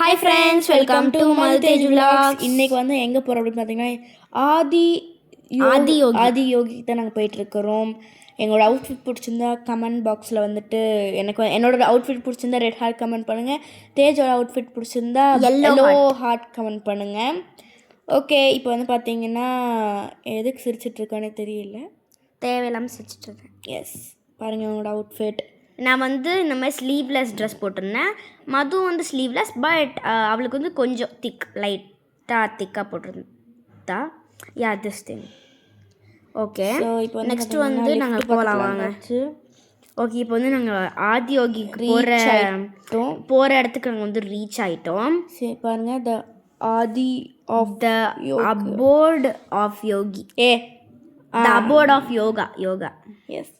Hi friends, welcome to Maltej Vlogs. இன்னைக்கு வந்து எங்கே போகிறோம் அப்படின்னு பார்த்தீங்கன்னா ஆதி யோகி தான் நாங்கள் போயிட்டுருக்கிறோம். எங்களோட அவுட்ஃபிட் பிடிச்சிருந்தா கமெண்ட் பாக்ஸில் வந்துட்டு என்னோட அவுட்ஃபிட் பிடிச்சிருந்தா ரெட் ஹார்ட் கமெண்ட் பண்ணுங்கள். தேஜோட அவுட்ஃபிட் பிடிச்சிருந்தா எல்லோ ஹார்ட் கமெண்ட் பண்ணுங்கள். ஓகே, இப்போ வந்து பார்த்தீங்கன்னா எதுக்கு சிரிச்சிட்ருக்கானே தெரியல, தேவையில்லாமல் சிரிச்சிட்ருக்கேன். எஸ், பாருங்கள் என்னோட அவுட்ஃபிட். நான் வந்து இந்த மாதிரி ஸ்லீவ்லெஸ் ட்ரெஸ் போட்டிருந்தேன். மது வந்து ஸ்லீவ்லெஸ், பட் அவளுக்கு வந்து கொஞ்சம் திக்காக போட்டிருந்தா. Yeah this thing. ஓகே, இப்போ நெக்ஸ்ட் வந்து நாங்கள் போகலாம் வாங்க. ஓகே, இப்போ வந்து நாங்கள் ஆதி யோகிக்கு போகிற இடத்துக்கு நாங்கள் வந்து ரீச் ஆகிட்டோம். சரி பாருங்கள், the Adi of the abode of yogi. The abode of yoga. Yes.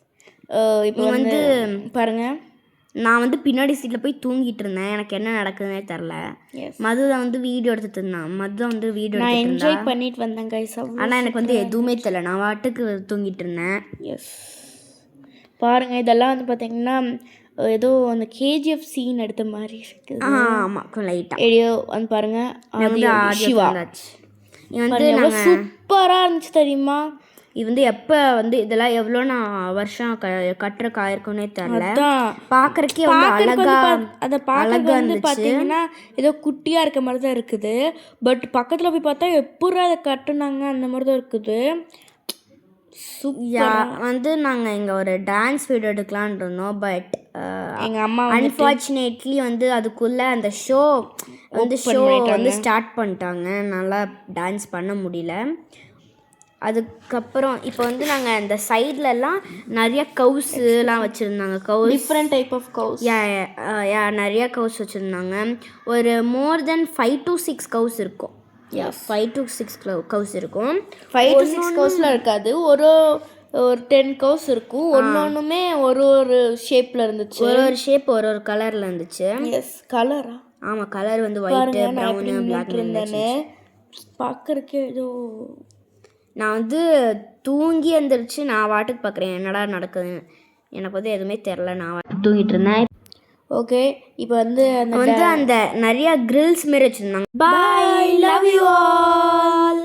இப்போ வந்து பாருங்கள், நான் வந்து பின்னாடி சீட்டில் போய் தூங்கிட்டு இருந்தேன். எனக்கு என்ன நடக்குதுன்னே தெரில. மது தான் வந்து வீடியோ எடுத்துட்டு இருந்தான். மது தான் வந்து வீடியோ நான் என்ஜாய் பண்ணிட்டு வந்தேன் கைஸ். ஆனால் எனக்கு வந்து எதுவுமே தெரியல, நான் வாட்டுக்கு தூங்கிட்டு இருந்தேன். எஸ், பாருங்கள் இதெல்லாம் வந்து பார்த்தீங்கன்னா ஏதோ அந்த கேஜிஎஃப் சீன் எடுத்த மாதிரி இருக்குது. ஆமாம், லைட்டாக ஐடியோ வந்து பாருங்கள். சிவா வந்து சூப்பராக இருந்துச்சு தெரியுமா. இது வந்து எப்போ வந்து இதெல்லாம் எவ்வளோ நான் வருஷம் கட்டுறக்கு ஆயிருக்குன்னே தெரில. பார்க்குறக்கே அதை பார்க்க வந்து பார்த்தீங்கன்னா ஏதோ குட்டியாக இருக்க மாதிரி தான் இருக்குது. பட் பக்கத்தில் போய் பார்த்தா எப்படி அதை கட்டுனாங்க அந்த மாதிரி தான் இருக்குது. வந்து நாங்கள் இங்கே ஒரு டான்ஸ் வீடியோ எடுக்கலான் இருந்தோம். பட் எங்கள் அம்மா அன்ஃபார்ச்சுனேட்லி வந்து அதுக்குள்ளே அந்த ஷோ வந்து ஸ்டார்ட் பண்ணிட்டாங்க. நல்லா டான்ஸ் பண்ண முடியல. அதுக்கப்புறம் இப்போ வந்து நாங்கள் இந்த சைட்லலாம் நிறைய கவுஸ்லாம் வச்சுருந்தாங்க. Different type of cows. நிறைய கவுஸ் வச்சுருந்தாங்க. ஒரு மோர் தென் 5 to 6 கவுஸ் இருக்கும். 5 to 6 கவுஸ் இருக்கும். 5 to 6 கவுஸில் இருக்காது, ஒரு 10 கவுஸ் இருக்கும். ஒன்றுமே ஒரு ஷேப்பில் இருந்துச்சு. ஒரு ஷேப் ஒரு கலரில் இருந்துச்சு. எஸ், கலரா? ஆமாம், கலர் வந்து ஒயிட்டு, ப்ரௌனு, பிளாக் இருந்தேன்னு பார்க்குறக்கே ஏதோ. நான் வந்து தூங்கி எழுந்திரிச்சு நான் வாட்டுக்கு பார்க்குறேன் என்னடா நடக்குதுன்னு. எனக்கு வந்து எதுவுமே தெரில, நான் வாட்டுக்கு தூங்கிட்டு இருந்தேன். ஓகே, இப்போ வந்து அந்த நிறையா கிரில்ஸ் மாரி வச்சுருந்தாங்க. பாய், லவ் யூ ஆல்.